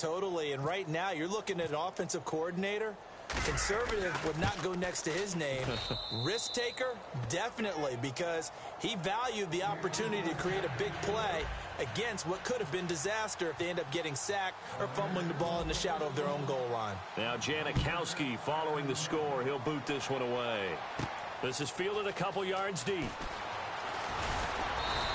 Totally, and right now you're looking at an offensive coordinator. Conservative would not go next to his name. Risk taker, definitely, because he valued the opportunity to create a big play against what could have been disaster if they end up getting sacked or fumbling the ball in the shadow of their own goal line. Now Janikowski following the score. He'll boot this one away. This is fielded a couple yards deep.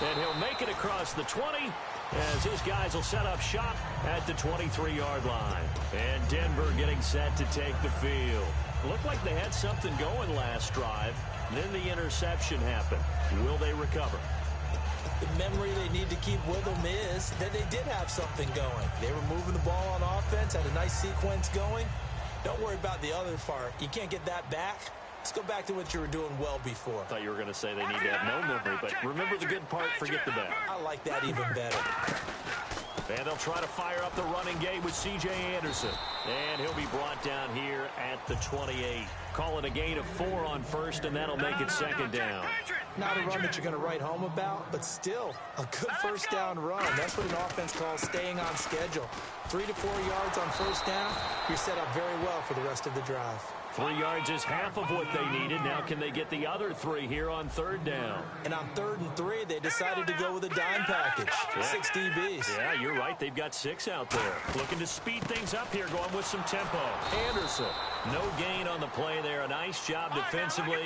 And he'll make it across the 20 as his guys will set up shop at the 23-yard line. And Denver getting set to take the field. Looked like they had something going last drive. Then the interception happened. Will they recover? The memory they need to keep with them is that they did have something going. They were moving the ball on offense, had a nice sequence going. Don't worry about the other part. You can't get that back. Let's go back to what you were doing well before. I thought you were going to say they need to have no memory, but remember the good part, forget the bad. I like that even better. And they'll try to fire up the running game with C.J. Anderson. And he'll be brought down here at the 28. Call it a gain of 4 on first, and that'll make it second down. Not a run that you're going to write home about, but still a good first down run. That's what an offense calls staying on schedule. 3 to 4 yards on first down, you're set up very well for the rest of the drive. 3 yards is half of what they needed. Now can they get the other 3 here on third down? And on 3rd and 3, they decided to go with a dime package. 6 DBs. Yeah, you're right. They've got 6 out there. Looking to speed things up here, going with some tempo. Anderson, no gain on the play there. A nice job defensively.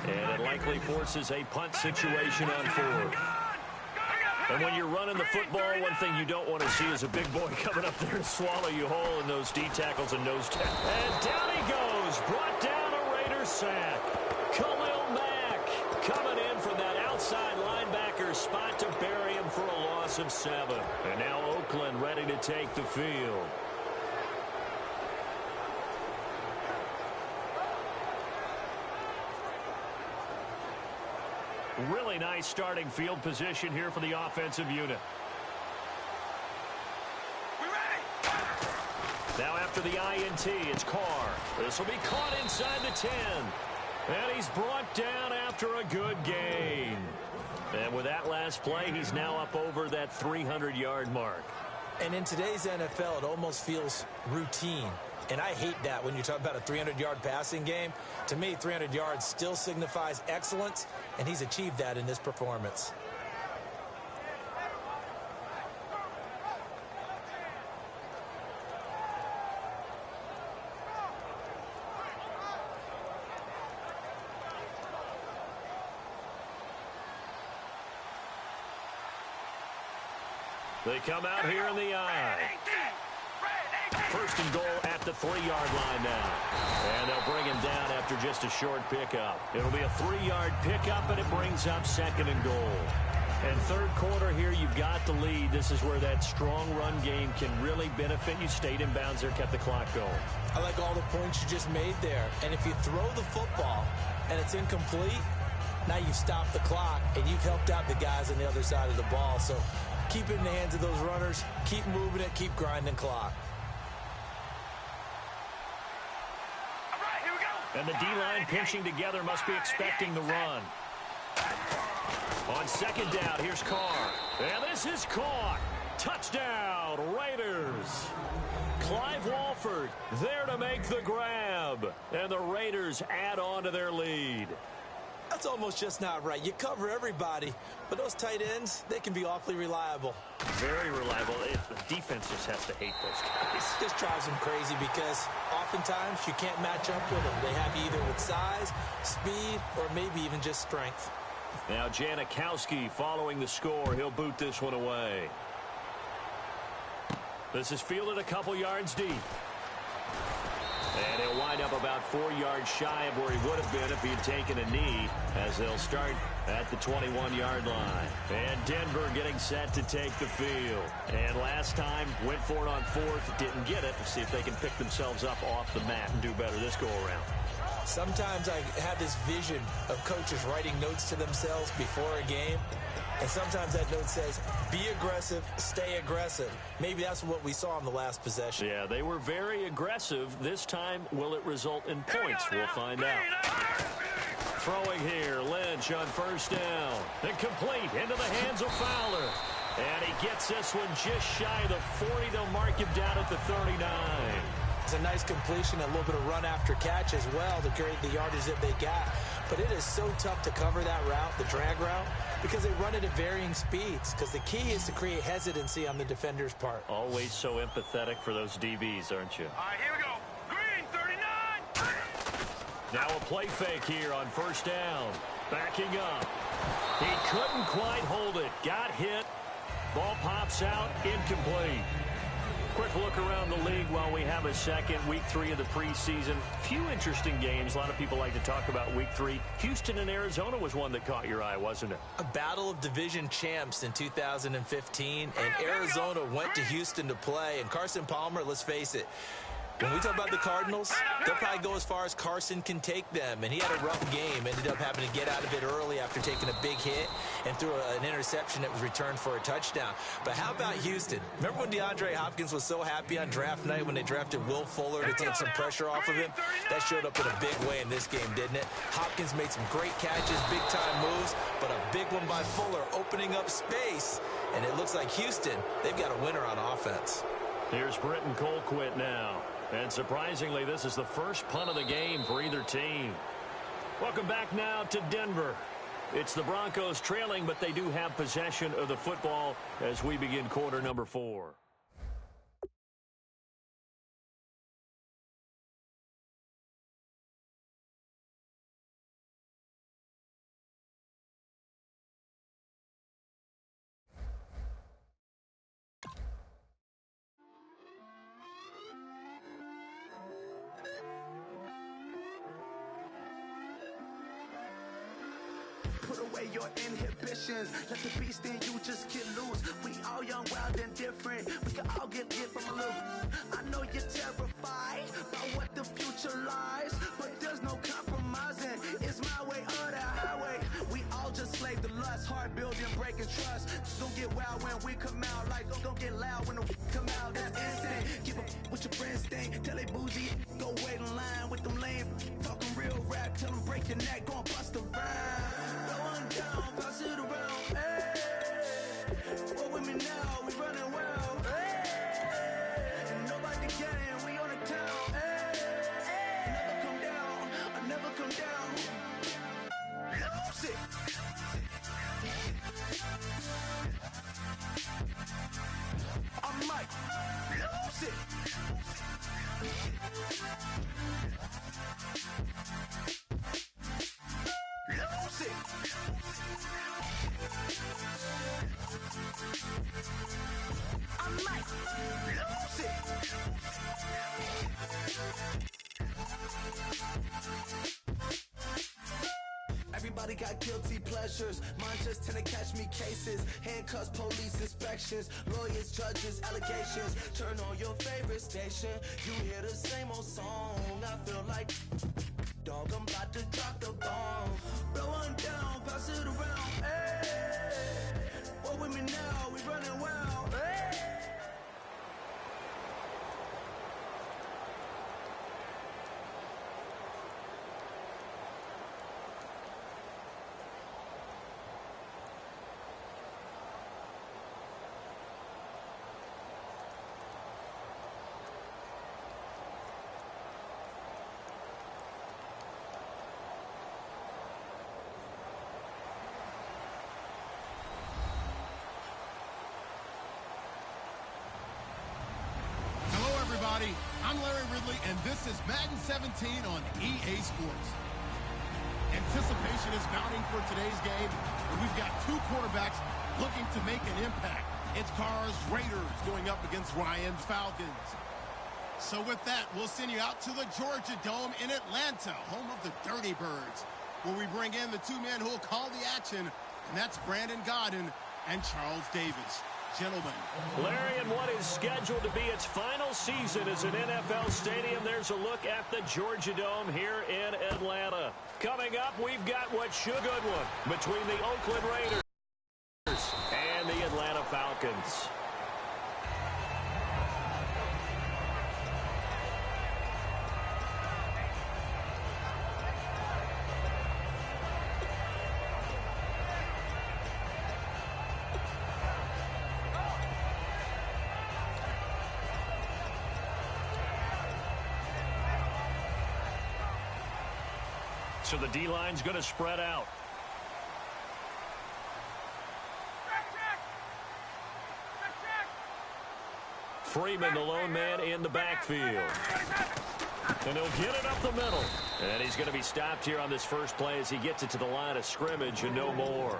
And it likely forces a punt situation on 4th. And when you're running the football, one thing you don't want to see is a big boy coming up there and swallow you whole in those D tackles and nose tackles. And down he goes. Brought down a Raiders sack. Khalil Mack coming in from that outside linebacker spot to bury him for a loss of 7. And now Oakland ready to take the field. Really nice starting field position here for the offensive unit. Now after the INT, it's Carr. This will be caught inside the 10. And he's brought down after a good gain. And with that last play, he's now up over that 300-yard mark. And in today's NFL, it almost feels routine. And I hate that when you talk about a 300-yard passing game. To me, 300 yards still signifies excellence, and he's achieved that in this performance. They come out here in the eye. First and goal at the 3-yard line now. And they'll bring him down after just a short pickup. It'll be a 3-yard pickup, and it brings up 2nd and goal. And third quarter here, you've got the lead. This is where that strong run game can really benefit you. Stayed in bounds there, kept the clock going. I like all the points you just made there. And if you throw the football and it's incomplete, now you've stopped the clock, and you've helped out the guys on the other side of the ball. So keep it in the hands of those runners. Keep moving it. Keep grinding clock. And the D-line pinching together, must be expecting the run. On 2nd down, here's Carr. And this is caught. Touchdown, Raiders. Clive Walford there to make the grab. And the Raiders add on to their lead. That's almost just not right. You cover everybody, but those tight ends, they can be awfully reliable. Very reliable. The defense just has to hate those guys. This drives them crazy because oftentimes you can't match up with them. They have you either with size, speed, or maybe even just strength. Now Janikowski following the score. He'll boot this one away. This is fielded a couple yards deep. And he'll wind up about 4 yards shy of where he would have been if he had taken a knee, as they'll start at the 21-yard line. And Denver getting set to take the field. And last time, went for it on 4th, didn't get it. Let's see if they can pick themselves up off the mat and do better this go-around. Sometimes I have this vision of coaches writing notes to themselves before a game. And sometimes that note says, be aggressive, stay aggressive. Maybe that's what we saw in the last possession. Yeah, they were very aggressive. This time, will it result in points? We'll find out. Throwing here, Lynch on first down. And complete into the hands of Fowler. And he gets this one just shy of the 40. They'll mark him down at the 39. It's a nice completion, a little bit of run after catch as well to create the yardage that they got. But it is so tough to cover that route, the drag route, because they run it at varying speeds. Because the key is to create hesitancy on the defender's part. Always so empathetic for those DBs, aren't you? All right, here we go. Green, 39. Now a play fake here on first down. Backing up. He couldn't quite hold it. Got hit. Ball pops out. Incomplete. Quick look around the league while we have a second. Week 3 of the preseason. Few interesting games. A lot of people like to talk about Week 3. Houston and Arizona was one that caught your eye, wasn't it? A battle of division champs in 2015, and Arizona went to Houston to play. And Carson Palmer, let's face it, when we talk about the Cardinals, they'll probably go as far as Carson can take them. And he had a rough game, ended up having to get out of it early after taking a big hit and threw an interception that was returned for a touchdown. But how about Houston? Remember when DeAndre Hopkins was so happy on draft night when they drafted Will Fuller to take some pressure off of him? That showed up in a big way in this game, didn't it? Hopkins made some great catches, big-time moves, but a big one by Fuller opening up space. And it looks like Houston, they've got a winner on offense. Here's Britton Colquitt now. And surprisingly, this is the first punt of the game for either team. Welcome back now to Denver. It's the Broncos trailing, but they do have possession of the football as we begin quarter number 4. Put away your inhibitions. Let the beast in you just get loose. We all young, wild, and different. We can all get lit from a little. I know you're terrified about what the future lies, but there's no compromising. It's my way or the highway. We all just slave to lust. Hard building, breaking trust. Don't get wild when we come out. Like, don't get loud when the come out. That's instant. Keep up with your friends thing. Tell they bougie. Go wait in line with them lame. Talking real rap. Tell them break your neck. Go and bust a rhyme. Down, pass it around, hey. What with me now? We running well, hey. And nobody can, we on the town, hey. Never come down, I never come down. Lose it. I'm Mike. Lose it. Lose it. I might lose it. Everybody got guilty pleasures. Mine just tend to catch me cases. Handcuffs, police inspections, lawyers, judges, allegations. Turn on your favorite station. You hear the same old song. I feel like dog, I'm about to drop the bomb. Blow one down, pass it around. Hey, what with me now? We running wild. Hey. I'm Larry Ridley, and this is Madden 17 on EA Sports. Anticipation is mounting for today's game, and we've got two quarterbacks looking to make an impact. It's Carr's Raiders going up against Ryan's Falcons. So with that, we'll send you out to the Georgia Dome in Atlanta, home of the Dirty Birds, where we bring in the two men who will call the action, and that's Brandon Godden and Charles Davis. Gentlemen. Larry, in what is scheduled to be its final season as an NFL stadium, there's a look at the Georgia Dome here in Atlanta. Coming up, we've got what should be a good one between the Oakland Raiders and the Atlanta Falcons. So the D-line's going to spread out. Freeman, the lone man in the backfield. And he'll get it up the middle. And he's going to be stopped here on this first play as he gets it to the line of scrimmage and no more.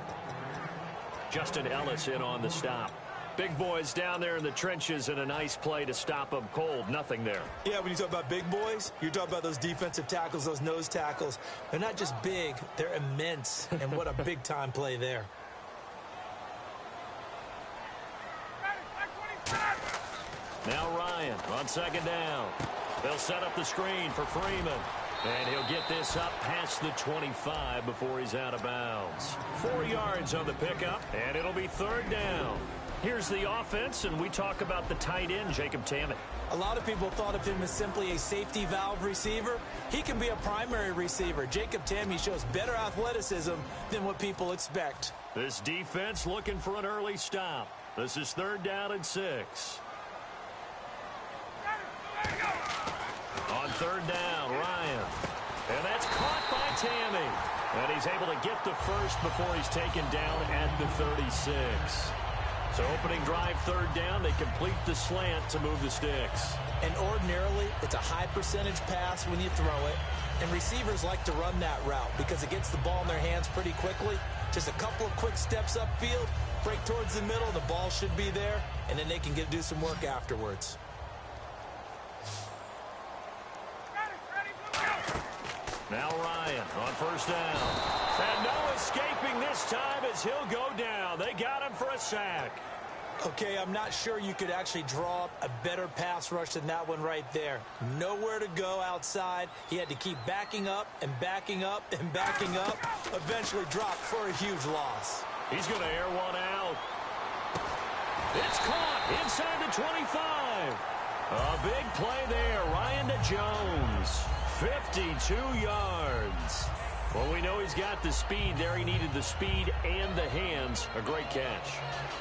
Justin Ellis in on the stop. Big boys down there in the trenches, and a nice play to stop them cold. Nothing there. Yeah, when you talk about big boys, you're talking about those defensive tackles, those nose tackles. They're not just big, they're immense. And what a big-time play there. Now Ryan on second down. They'll set up the screen for Freeman. And he'll get this up past the 25 before he's out of bounds. 4 yards on the pickup, and it'll be third down. Here's the offense, and we talk about the tight end, Jacob Tammett. A lot of people thought of him as simply a safety valve receiver. He can be a primary receiver. Jacob Tammett shows better athleticism than what people expect. This defense looking for an early stop. This is third down and 6. On third down, Ryan. And that's caught by Tammy. And he's able to get the first before he's taken down at the 36. So opening drive third down, they complete the slant to move the sticks. And ordinarily, it's a high percentage pass when you throw it. And receivers like to run that route because it gets the ball in their hands pretty quickly. Just a couple of quick steps upfield, break towards the middle, the ball should be there, and then they can do some work afterwards. Now Ryan on first down. And no escaping this time as he'll go down. They got him for a sack. Okay, I'm not sure you could actually draw up a better pass rush than that one right there. Nowhere to go outside. He had to keep backing up and backing up and backing up. Eventually dropped for a huge loss. He's going to air one out. It's caught inside the 25. A big play there. Ryan to Jones. 52 yards. Well, we know he's got the speed there. He needed the speed and the hands. A great catch.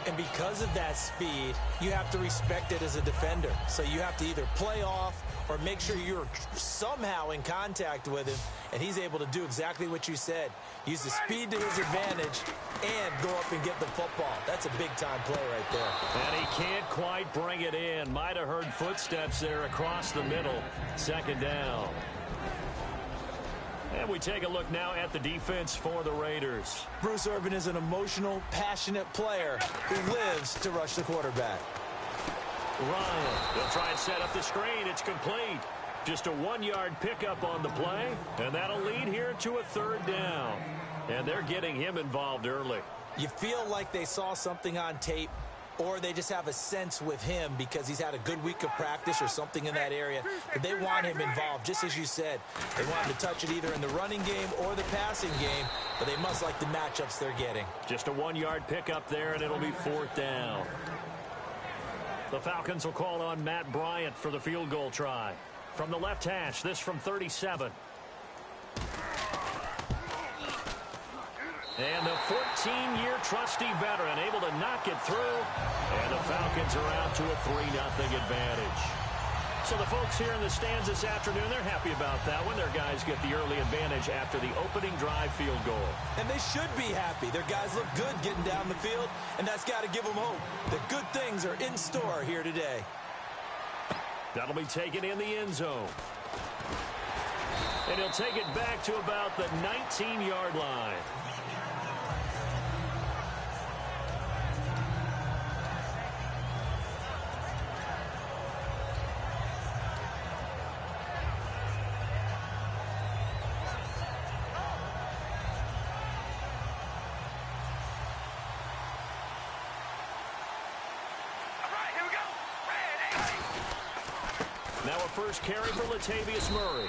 And because of that speed, you have to respect it as a defender. So you have to either play off or make sure you're somehow in contact with him. And he's able to do exactly what you said. Use the speed to his advantage and go up and get the football. That's a big-time play right there. And he can't quite bring it in. Might have heard footsteps there across the middle. Second down. And we take a look now at the defense for the Raiders. Bruce Irvin is an emotional, passionate player who lives to rush the quarterback. Ryan, they'll try and set up the screen. It's complete. Just a 1-yard pickup on the play, and that'll lead here to a third down. And they're getting him involved early. You feel like they saw something on tape, or they just have a sense with him because he's had a good week of practice or something in that area. But they want him involved, just as you said. They want him to touch it either in the running game or the passing game, but they must like the matchups they're getting. Just a 1-yard pickup there, and it'll be fourth down. The Falcons will call on Matt Bryant for the field goal try. From the left hash, this from 37. And the 14-year trusty veteran able to knock it through. And the Falcons are out to a 3-0 advantage. So the folks here in the stands this afternoon, they're happy about that one. Their guys get the early advantage after the opening drive field goal. And they should be happy. Their guys look good getting down the field, and that's got to give them hope that good things are in store here today. That'll be taken in the end zone. And he'll take it back to about the 19-yard line. Now a first carry for Latavius Murray.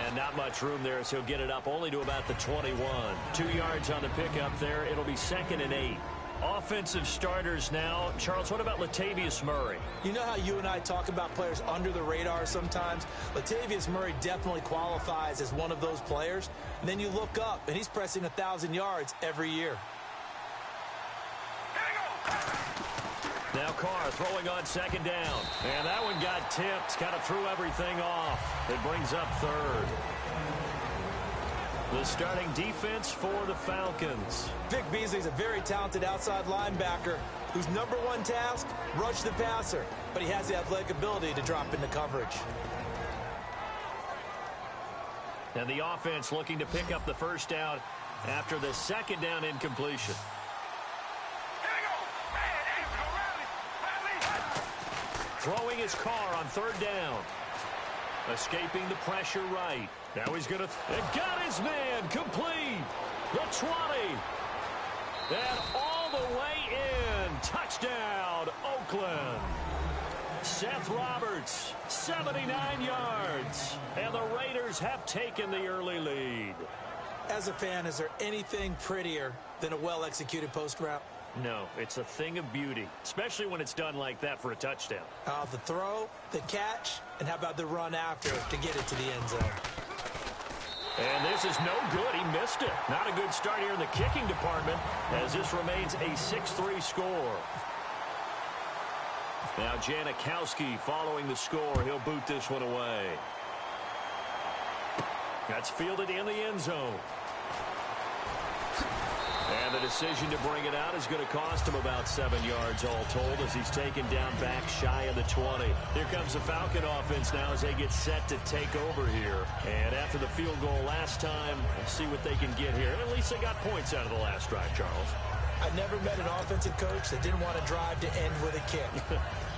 And not much room there as he'll get it up only to about the 21. 2 yards on the pickup there. It'll be 2nd and 8. Offensive starters now. Charles, what about Latavius Murray? You know how you and I talk about players under the radar sometimes? Latavius Murray definitely qualifies as one of those players. And then you look up, and he's pressing 1,000 yards every year. Now Carr throwing on second down. And that one got tipped. Kind of threw everything off. It brings up third. The starting defense for the Falcons. Vic Beasley's a very talented outside linebacker whose number one task, rush the passer, but he has the athletic ability to drop into coverage. And the offense looking to pick up the first down after the second down incompletion. Throwing his car on third down. Escaping the pressure right. Now he's going to... got his man complete. The 20. And all the way in. Touchdown, Oakland. Seth Roberts, 79 yards. And the Raiders have taken the early lead. As a fan, is there anything prettier than a well-executed post route? No, it's a thing of beauty, especially when it's done like that for a touchdown. The throw, the catch, and how about the run after to get it to the end zone? And this is no good. He missed it. Not a good start here in the kicking department as this remains a 6-3 score. Now Janikowski following the score. He'll boot this one away. That's fielded in the end zone. And the decision to bring it out is going to cost him about 7 yards all told as he's taken down back shy of the 20. Here comes the Falcon offense now as they get set to take over here. And after the field goal last time, we'll see what they can get here. At least they got points out of the last drive, Charles. I never met an offensive coach that didn't want to drive to end with a kick.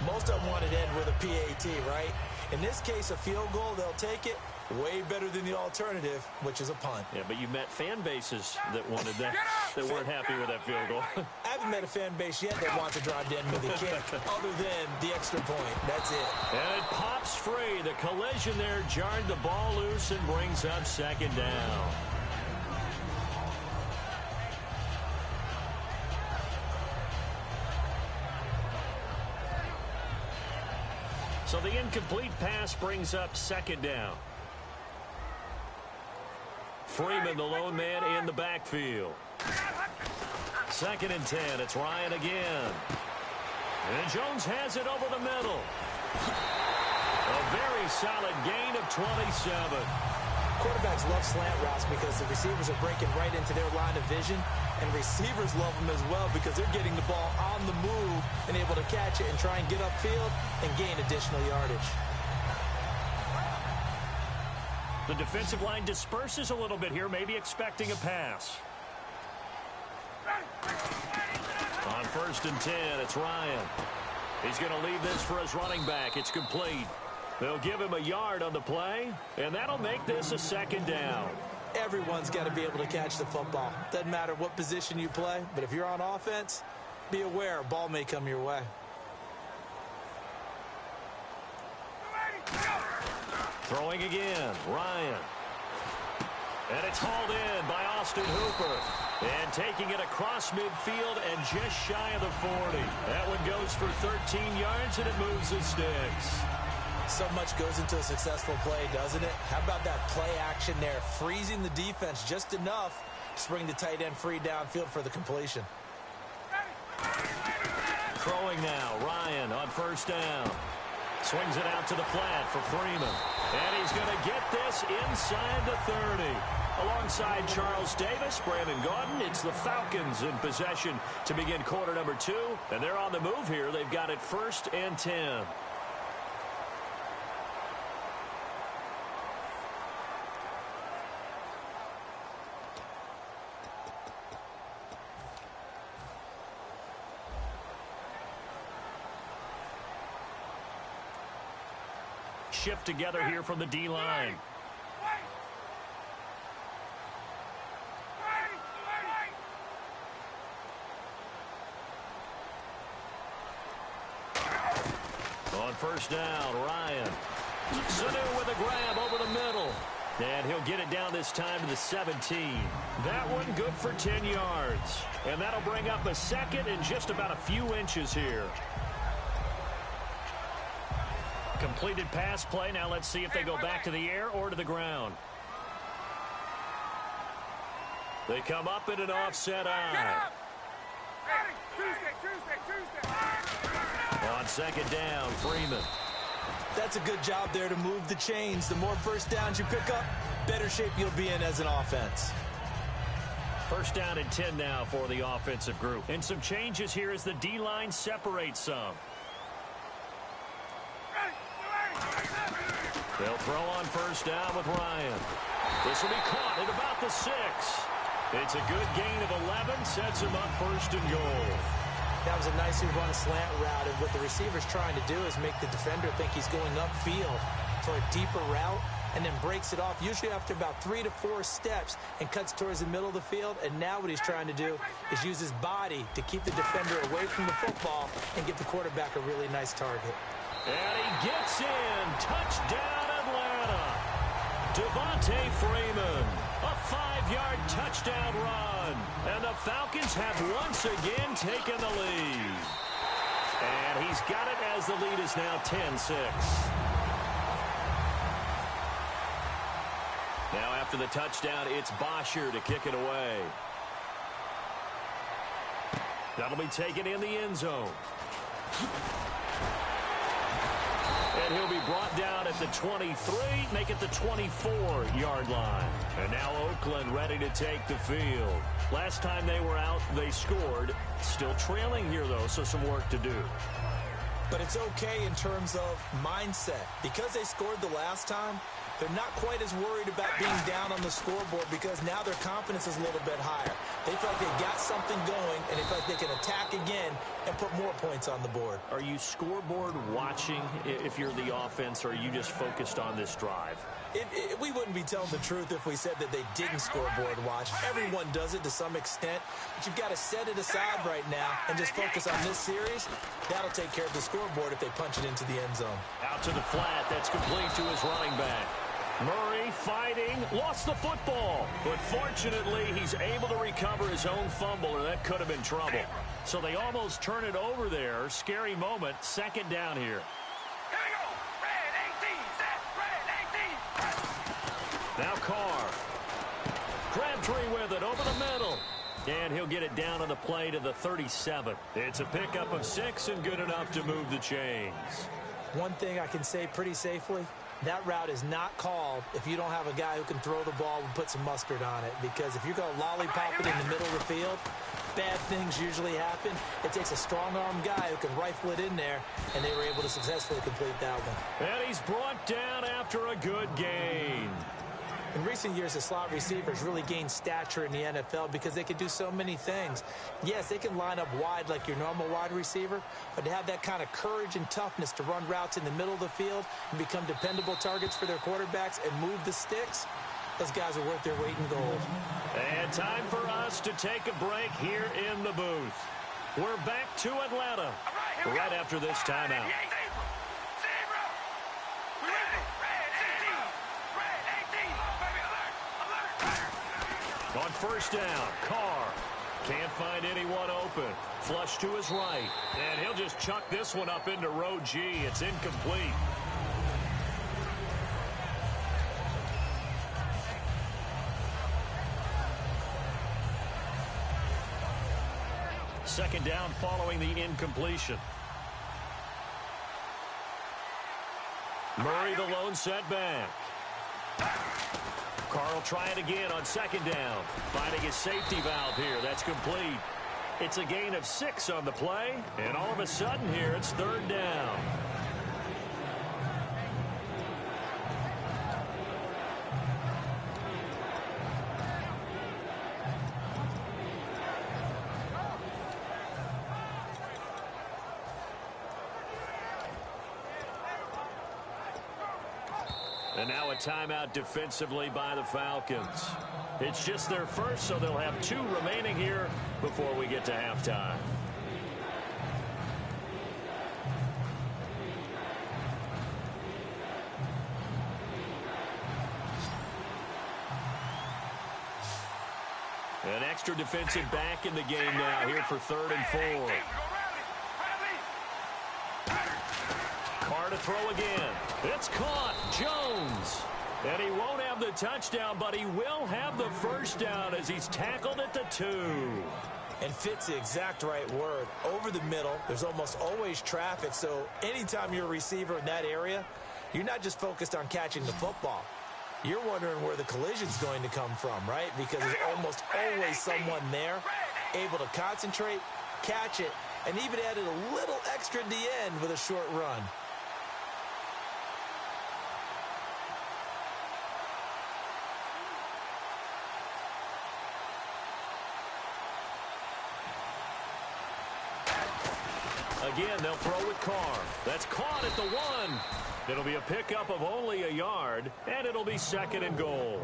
Most of them wanted to end with a PAT, right? In this case, a field goal, they'll take it. Way better than the alternative, which is a punt. Yeah, but you met fan bases that wanted that, that weren't happy with that field goal. I haven't met a fan base yet that wants to drive to end with a kick, other than the extra point. That's it. And it pops free. The collision there jarred the ball loose and brings up second down. So the incomplete pass brings up second down. Freeman, the lone man in the backfield. 2nd and 10. It's Ryan again. And Jones has it over the middle. A very solid gain of 27. Quarterbacks love slant routes because the receivers are breaking right into their line of vision, and receivers love them as well because they're getting the ball on the move and able to catch it and try and get upfield and gain additional yardage. The defensive line disperses a little bit here, maybe expecting a pass. On 1st and 10, it's Ryan. He's going to leave this for his running back. It's complete. They'll give him a yard on the play, and that'll make this a second down. Everyone's got to be able to catch the football. Doesn't matter what position you play, but if you're on offense, be aware a ball may come your way. Throwing again, Ryan. And it's hauled in by Austin Hooper. And taking it across midfield and just shy of the 40. That one goes for 13 yards, and it moves the sticks. So much goes into a successful play, doesn't it? How about that play action there, freezing the defense just enough to bring the tight end free downfield for the completion. Throwing now, Ryan on 1st down. Swings it out to the flat for Freeman. And he's going to get this inside the 30. Alongside Charles Davis, Brandon Gaudin, it's the Falcons in possession to begin quarter number 2. And they're on the move here. They've got it 1st and 10. Shift together here from the D-line. On 1st down, Ryan. Sanu with a grab over the middle. And he'll get it down this time to the 17. That one good for 10 yards. And that'll bring up a 2nd and just about a few inches here. Completed pass play. Now let's see if they go back to the air or to the ground. They come up in an offset eye. On 2nd down, Freeman. That's a good job there to move the chains. The more first downs you pick up, better shape you'll be in as an offense. First down and 10 now for the offensive group. And some changes here as the D-line separates some. They'll throw on first down with Ryan. This will be caught at about the 6. It's a good gain of 11, sets him up first and goal. That was a nicely run slant route, and what the receiver's trying to do is make the defender think he's going upfield for a deeper route, and then breaks it off, usually after about 3 to 4 steps, and cuts towards the middle of the field. And now what he's trying to do is use his body to keep the defender away from the football and give the quarterback a really nice target. And he gets in. Touchdown, Atlanta. Devontae Freeman. A 5-yard touchdown run. And the Falcons have once again taken the lead. And he's got it as the lead is now 10-6. Now after the touchdown, it's Bosher to kick it away. That'll be taken in the end zone. And he'll be brought down at the 23, make it the 24-yard line. And now Oakland ready to take the field. Last time they were out, they scored. Still trailing here, though, so some work to do. But it's okay in terms of mindset. Because they scored the last time, they're not quite as worried about being down on the scoreboard because now their confidence is a little bit higher. They feel like they got something going, and they feel like they can attack again and put more points on the board. Are you scoreboard watching if you're the offense, or are you just focused on this drive? We wouldn't be telling the truth if we said that they didn't scoreboard watch. Everyone does it to some extent, but you've got to set it aside right now and just focus on this series. That'll take care of the scoreboard if they punch it into the end zone. Out to the flat. That's complete to his running back. Murray fighting, lost the football, but fortunately he's able to recover his own fumble, or that could have been trouble. So they almost turn it over there. Scary moment. Second down here. Now Carr. Crabtree with it over the middle. And he'll get it down on the play to the 37. It's a pickup of 6 and good enough to move the chains. One thing I can say pretty safely, that route is not called if you don't have a guy who can throw the ball and put some mustard on it. Because if you're going to lollipop it in the middle of the field, bad things usually happen. It takes a strong-arm guy who can rifle it in there, and they were able to successfully complete that one. And he's brought down after a good gain. In recent years, the slot receivers really gained stature in the NFL because they can do so many things. Yes, they can line up wide like your normal wide receiver, but to have that kind of courage and toughness to run routes in the middle of the field and become dependable targets for their quarterbacks and move the sticks, those guys are worth their weight in gold. And time for us to take a break here in the booth. We're back to Atlanta right after this timeout. On first down, Carr can't find anyone open. Flush to his right, and he'll just chuck this one up into row G. It's incomplete. Second down following the incompletion. Murray the lone setback. Carr will try it again on second down. Finding his safety valve here. That's complete. It's a gain of 6 on the play. And all of a sudden here, it's third down. And now a timeout defensively by the Falcons. It's just their first, so they'll have 2 remaining here before we get to halftime. An extra defensive back in the game now here for 3rd and 4. Carr to throw again. It's caught. Jones. And he won't have the touchdown, but he will have the first down as he's tackled at the 2. And fit's the exact right word. Over the middle, there's almost always traffic, so anytime you're a receiver in that area, you're not just focused on catching the football. You're wondering where the collision's going to come from, right? Because there's almost always someone there able to concentrate, catch it, and even added a little extra at the end with a short run. Again, they'll throw with Carr. That's caught at the 1. It'll be a pickup of only a yard, and it'll be 2nd and goal.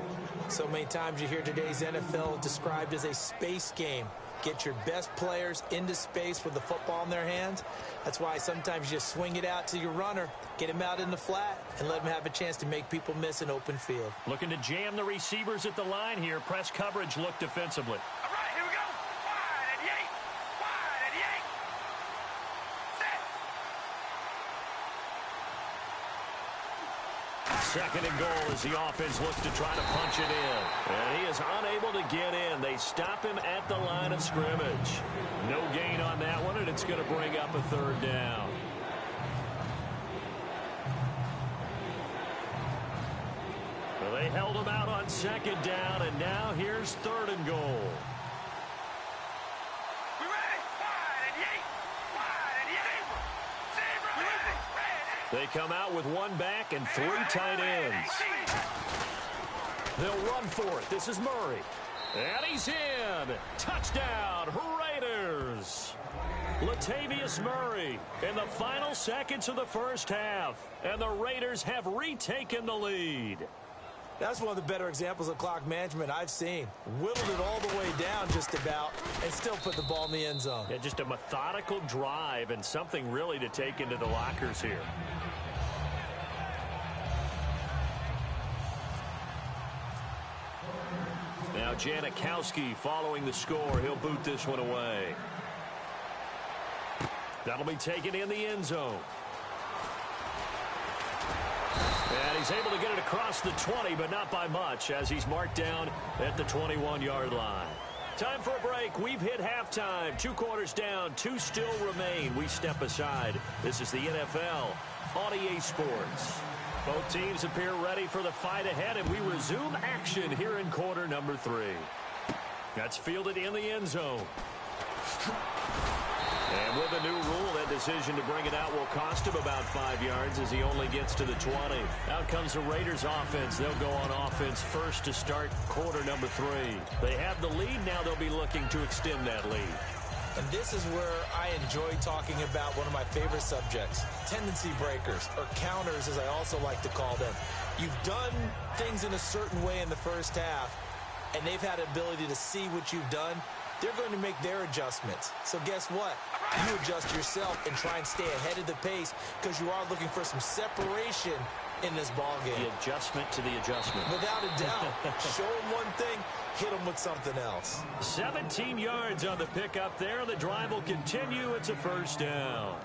So many times you hear today's NFL described as a space game. Get your best players into space with the football in their hands. That's why sometimes you just swing it out to your runner, get him out in the flat, and let him have a chance to make people miss an open field. Looking to jam the receivers at the line here. Press coverage look defensively. All right, here we go. Wide at the 8. Wide at the 8. Set. 2nd and goal as the offense looks to try to punch it in. And he is unable to get in. They stop him at the line of scrimmage. No gain on that one, and it's going to bring up a 3rd down. Well, they held him out on 2nd down, and now here's 3rd and goal. We ready? Wide at the 8. Wide at the 8. Zebra ready. They come out with 1 back and 3 tight ends. They'll run for it. This is Murray. And he's in. Touchdown, Raiders. Latavius Murray in the final seconds of the first half. And the Raiders have retaken the lead. That's one of the better examples of clock management I've seen. Whittled it all the way down just about and still put the ball in the end zone. Yeah, just a methodical drive and something really to take into the lockers here. Now Janikowski following the score. He'll boot this one away. That'll be taken in the end zone. And he's able to get it across the 20, but not by much, as he's marked down at the 21-yard line. Time for a break. We've hit halftime. 2 quarters down. 2 still remain. We step aside. This is the NFL on EA Sports. Both teams appear ready for the fight ahead, and we resume action here in quarter number 3. That's fielded in the end zone. And with a new rule, that decision to bring it out will cost him about 5 yards as he only gets to the 20. Out comes the Raiders offense. They'll go on offense first to start quarter number 3. They have the lead. Now they'll be looking to extend that lead. And this is where I enjoy talking about one of my favorite subjects, tendency breakers, or counters as I also like to call them. You've done things in a certain way in the first half, and they've had the ability to see what you've done. They're going to make their adjustments. So guess what? You adjust yourself and try and stay ahead of the pace because you are looking for some separation in this ball game. The adjustment to the adjustment. Without a doubt. Show them one thing, hit them with something else. 17 yards on the pickup there. The drive will continue. It's a first down.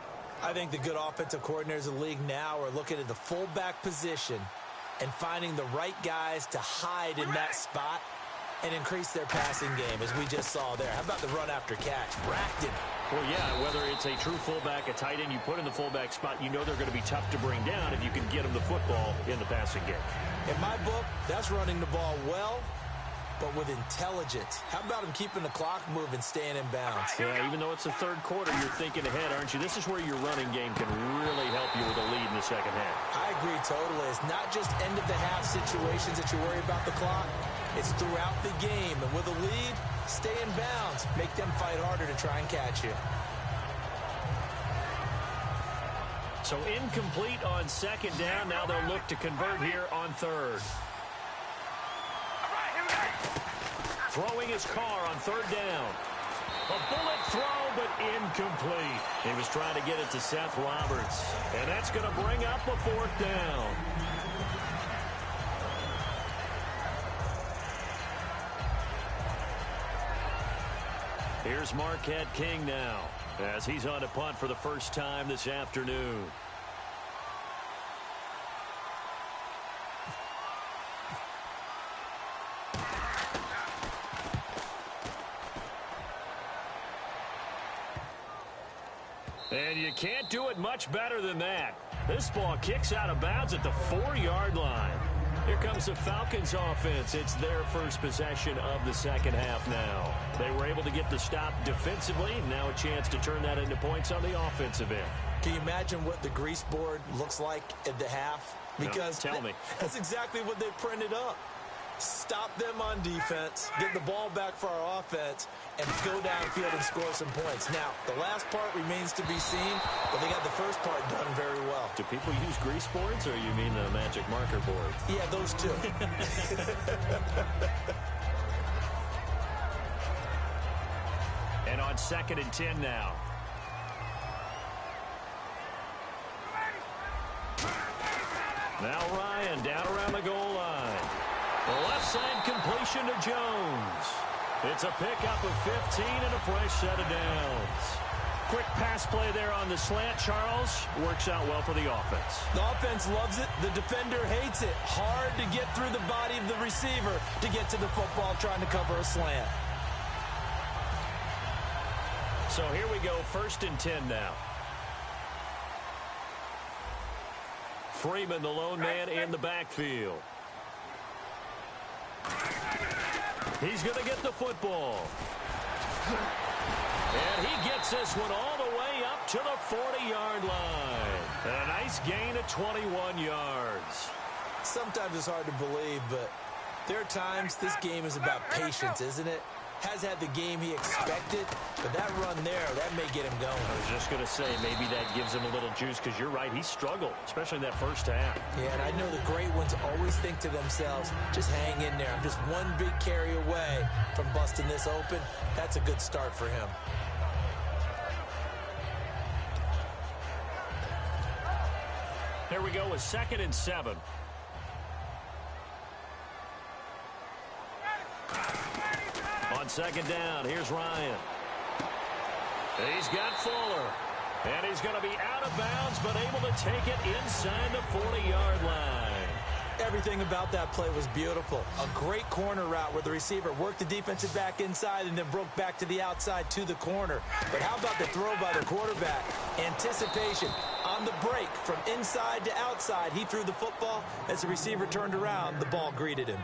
I think the good offensive coordinators in the league now are looking at the fullback position and finding the right guys to hide in that spot and increase their passing game, as we just saw there. How about the run after catch? Racked it. Well, yeah, whether it's a true fullback, a tight end you put in the fullback spot, you know they're going to be tough to bring down if you can get them the football in the passing game. In my book, that's running the ball well, but with intelligence. How about him keeping the clock moving, staying in bounds? Yeah, even though it's the third quarter, you're thinking ahead, aren't you? This is where your running game can really help you with a lead in the second half. I agree totally. It's not just end-of-the-half situations that you worry about the clock. It's throughout the game. And with a lead, stay in bounds. Make them fight harder to try and catch you. So incomplete on second down. Now they'll look to convert here on third. Throwing his car on third down. A bullet throw, but incomplete. He was trying to get it to Seth Roberts. And that's going to bring up a fourth down. Here's Marquette King now, as he's on to punt for the first time this afternoon. And you can't do it much better than that. This ball kicks out of bounds at the 4-yard line. Here comes the Falcons offense. It's their first possession of the second half now. They were able to get the stop defensively. Now a chance to turn that into points on the offensive end. Can you imagine what the grease board looks like at the half? Because no, tell me. That's exactly what they printed up. Stop them on defense, get the ball back for our offense, and go downfield and score some points. Now, the last part remains to be seen, but they got the first part done very well. Do people use grease boards, or you mean the magic marker board? Yeah, those two. And on 2nd and 10 now. Now Ryan down around the goal line. The left side completion to Jones. It's a pickup of 15 and a fresh set of downs. Quick pass play there on the slant, Charles. Works out well for the offense. The offense loves it. The defender hates it. Hard to get through the body of the receiver to get to the football trying to cover a slant. So here we go, 1st and 10 now. Freeman, the lone man in the backfield. He's going to get the football. And he gets this one all the way up to the 40-yard line. And a nice gain of 21 yards. Sometimes it's hard to believe, but there are times this game is about patience, isn't it? Has had the game he expected, but that run there, that may get him going. I was just going to say, maybe that gives him a little juice, because you're right, he struggled, especially in that first half. Yeah, and I know the great ones always think to themselves, just hang in there. I'm just one big carry away from busting this open. That's a good start for him. Here we go with 2nd and 7. On 2nd down, here's Ryan. He's got Fuller. And he's going to be out of bounds, but able to take it inside the 40-yard line. Everything about that play was beautiful. A great corner route where the receiver worked the defensive back inside and then broke back to the outside to the corner. But how about the throw by the quarterback? Anticipation on the break from inside to outside. He threw the football. As the receiver turned around, the ball greeted him.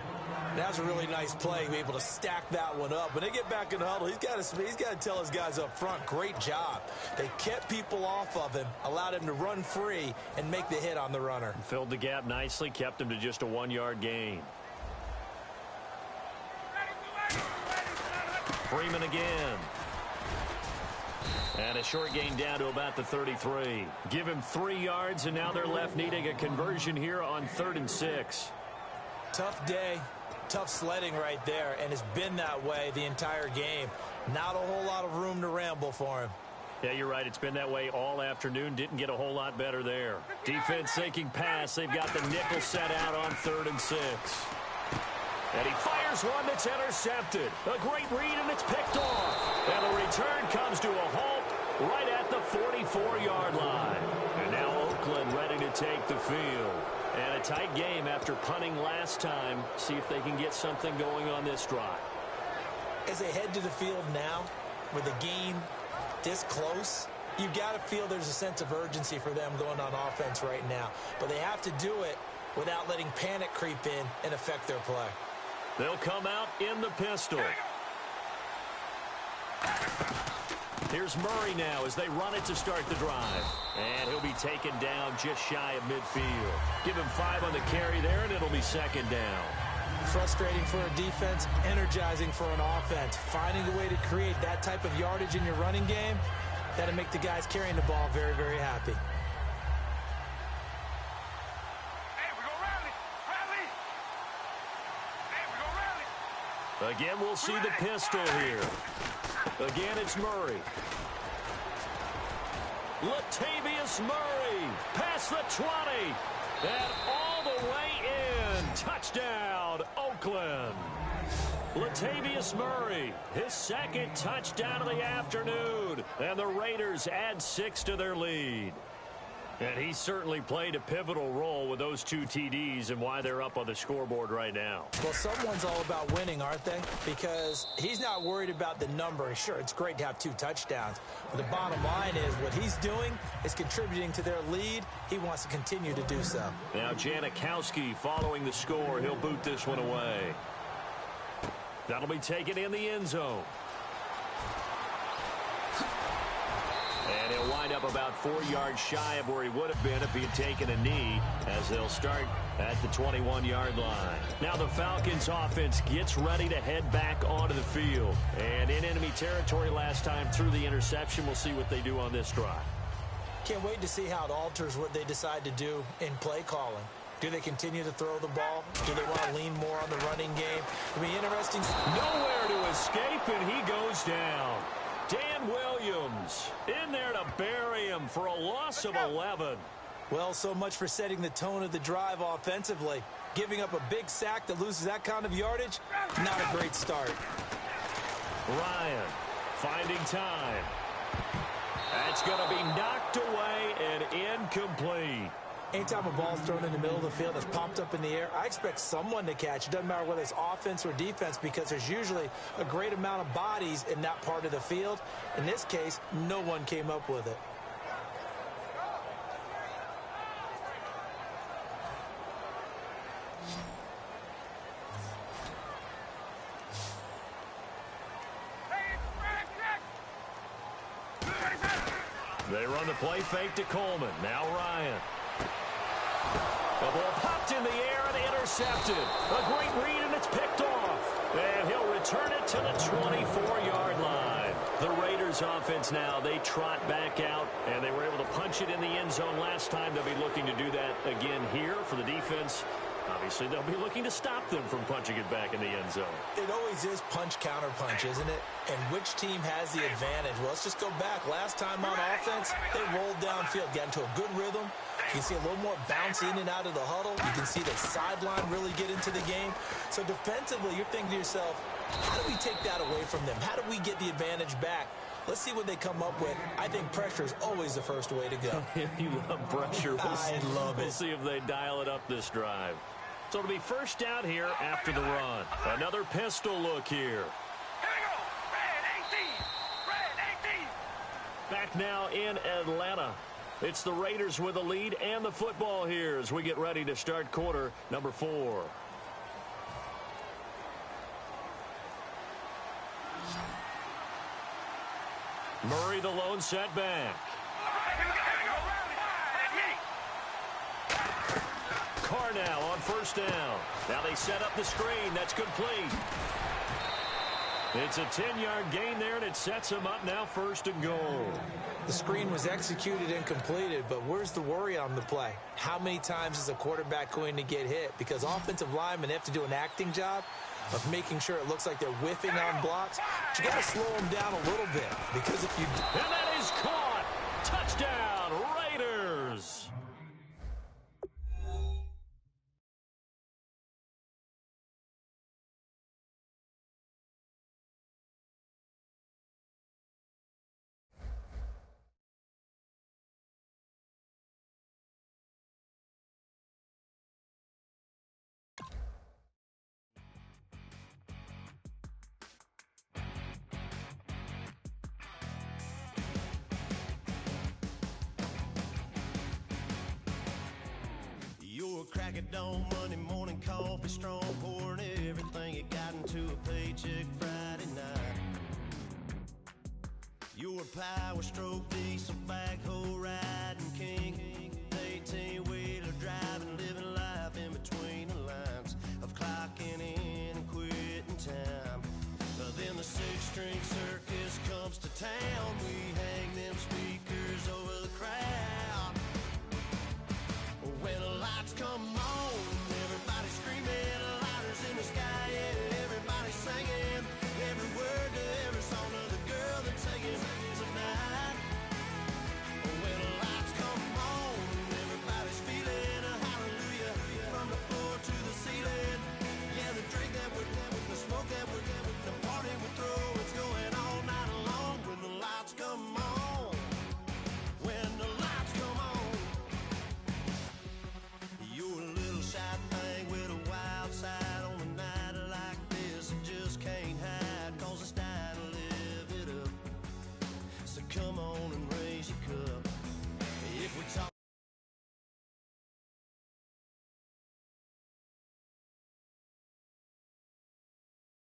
That was a really nice play, be able to stack that one up. When they get back in the huddle, he's got to tell his guys up front, great job. They kept people off of him, allowed him to run free and make the hit on the runner. Filled the gap nicely, kept him to just a 1-yard gain. Freeman again. And a short gain down to about the 33. Give him 3 yards, and now they're left needing a conversion here on 3rd and 6. Tough day. Tough sledding right there, and it's been that way the entire game. Not a whole lot of room to ramble for him. Yeah, you're right. It's been that way all afternoon. Didn't get a whole lot better there. Defense sinking pass. They've got the nickel set out on 3rd and 6. And he fires one that's intercepted. A great read, and it's picked off. And the return comes to a halt right at the 44-yard line. And now Oakland ready to take the field. And a tight game after punting last time. See if they can get something going on this drive. As they head to the field now, with the game this close, you've got to feel there's a sense of urgency for them going on offense right now. But they have to do it without letting panic creep in and affect their play. They'll come out in the pistol. Here's Murray now as they run it to start the drive. And he'll be taken down just shy of midfield. Give him 5 on the carry there, and it'll be 2nd down. Frustrating for a defense, energizing for an offense. Finding a way to create that type of yardage in your running game, that'll make the guys carrying the ball very, very happy. Hey, we go rally. Rally. Hey, we go rally. Again, we'll see the pistol here. Again, it's Murray. Latavius Murray past the 20. And all the way in. Touchdown, Oakland. Latavius Murray, his 2nd touchdown of the afternoon. And the Raiders add 6 to their lead. And he certainly played a pivotal role with those 2 TDs and why they're up on the scoreboard right now. Well, someone's all about winning, aren't they? Because he's not worried about the number. Sure, it's great to have 2 touchdowns. But the bottom line is what he's doing is contributing to their lead. He wants to continue to do so. Now Janikowski following the score. He'll boot this one away. That'll be taken in the end zone. And he'll wind up about 4 yards shy of where he would have been if he had taken a knee, as they'll start at the 21-yard line. Now the Falcons offense gets ready to head back onto the field. And in enemy territory last time through the interception. We'll see what they do on this drive. Can't wait to see how it alters what they decide to do in play calling. Do they continue to throw the ball? Do they want to lean more on the running game? It'll be interesting. Nowhere to escape, and he goes down. Dan Williams in there to bury him for a loss of 11. Well, so much for setting the tone of the drive offensively. Giving up a big sack that loses that kind of yardage, not a great start. Ryan finding time. That's going to be knocked away and incomplete. Anytime a ball's thrown in the middle of the field that's popped up in the air, I expect someone to catch. It doesn't matter whether it's offense or defense because there's usually a great amount of bodies in that part of the field. In this case, no one came up with it. They run the play fake to Coleman. Now Ryan. The ball popped in the air and intercepted. A great read, and it's picked off. And he'll return it to the 24-yard line. The Raiders offense now, they trot back out, and they were able to punch it in the end zone last time. They'll be looking to do that again here for the defense. Obviously, they'll be looking to stop them from punching it back in the end zone. It always is punch-counter-punch, isn't it? And which team has the advantage? Well, let's just go back. Last time on offense, they rolled downfield, got into a good rhythm. You can see a little more bounce in and out of the huddle. You can see the sideline really get into the game. So defensively, you're thinking to yourself, how do we take that away from them? How do we get the advantage back? Let's see what they come up with. I think pressure is always the first way to go. You love pressure. I love it. We'll see if they dial it up this drive. So it'll be first down here after the run. Another pistol look here. Here we go. Red 18. Red 18. Back now in Atlanta. It's the Raiders with the lead and the football here as we get ready to start quarter number 4. Murray the lone setback. Carnell on first down. Now they set up the screen. That's complete. It's a 10-yard gain there, and it sets them up now first and goal. The screen was executed and completed, but where's the worry on the play? How many times is a quarterback going to get hit? Because offensive linemen have to do an acting job of making sure it looks like they're whiffing on blocks. But you got to slow them down a little bit, because if you... And that is caught. Touchdown, Raiders. You're a crack at dawn, Monday morning coffee, strong, pouring everything you got into a paycheck Friday night. You're a power stroke, diesel backhoe riding king, 18-wheeler driving, living life in between the lines of clocking in and quitting time. Then the six-string circus comes to town. We hang them speakers over the crowd. When the lights come on, everybody screaming, lighters in the sky, yeah, everybody singing every word to every song of the girl they're taking tonight. When the lights come on.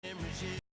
memories, yeah.